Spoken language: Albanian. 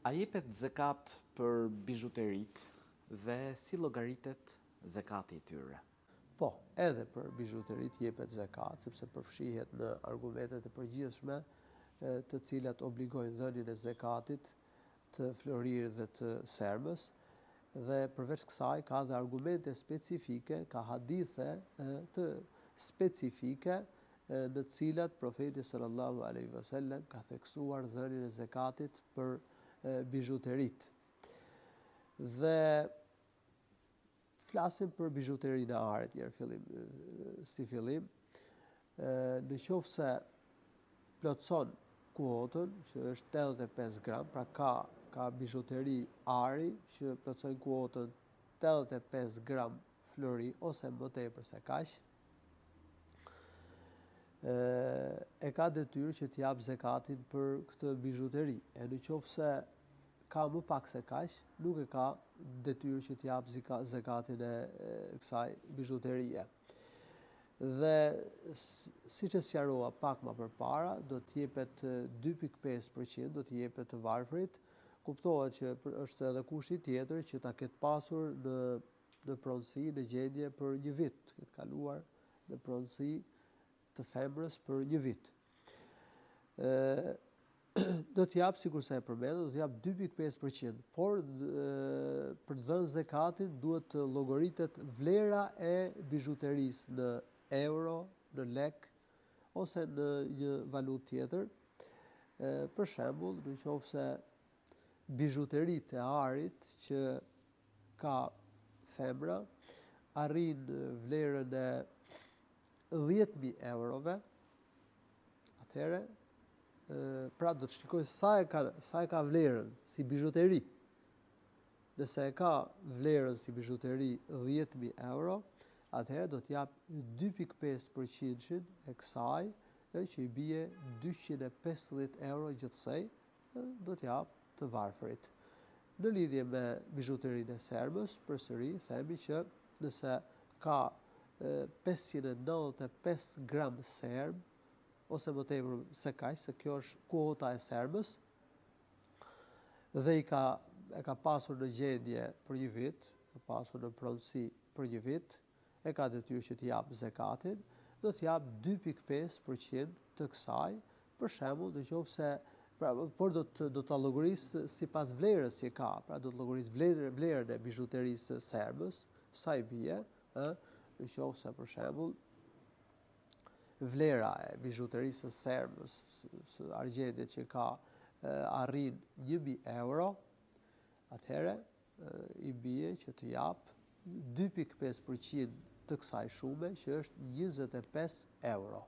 A jepet zekat për bijuterit dhe si llogaritet zekati i tyre? Po, edhe për bijuterit jepet zekat, sepse përfshihet në argumentet e përgjithshme, të cilat obligojnë dhënien e zekatit të florirë dhe të sermës, dhe përveç kësaj ka dhe argumente specifike, ka hadithe të specifike në të cilat profeti sallallahu alaihi wasallam ka theksuar dhënien e zekatit për bijuterit. Dhe flasim për bijuterinë e arit si fillim. Në qoftë se plotson kuotën, që është 85 gram, pra ka bijuteri ari që plotson kuotën 85 gram flori ose më tepër se kaq, e ka detyrë që t'jap zekatin për këtë bijuteri. E në qoftë se ka më pak se kaq, nuk e ka detyrë që t'jap zekatin e kësaj bijuterie. Dhe siç e sqarova pak më përpara, do t'jepet 2.5%, do t'i jepet të varfrit. Kuptohet që është edhe kushti tjetër që ta ketë pasur në pronësi, në gjendje për një vit, të ketë kaluar në pronësi të femrës për një vit. Do t'jap, sikurse e përmendëm, do t'jap 2.5%, por për të dhënë zekatin duhet të llogaritet vlera e bijuterisë në euro, në lek ose në një valutë tjetër. Për shembull, nëse bijuteritë e arit që ka femra arrin vlerën e 10.000 eurove, atëherë pra do të shikoj sa e ka vlerën si bijuteri. Nëse e ka vlerën si bijuteri 10.000 euro, atëherë do t'jap 2.5% e kësaj, që i bie 250 euro gjithsej, do t'jap të varfrit. Në lidhje me bijuterinë e sermës, përsëri themi që nëse ka 595 gram serm, ose më tepër se kaq, se kjo është kuota e sermës, dhe e ka pasur në gjendje për një vit, ka pasur në pronësi për një vit, e ka detyrë që t'i jap zekatin, do t'i jap 2.5% të kësaj, për shembull, nëse por do ta llogarisë sipas vlerës që ka, pra do të llogarisë vlerën e bijuterisë së sermës, sa i bie, nëse për shembull vlera e bijuterisë së sermës, së argjendit që ka arrin 1.000 euro, atëherë i bie që të jap 2.5% të kësaj shume, që është 25 euro.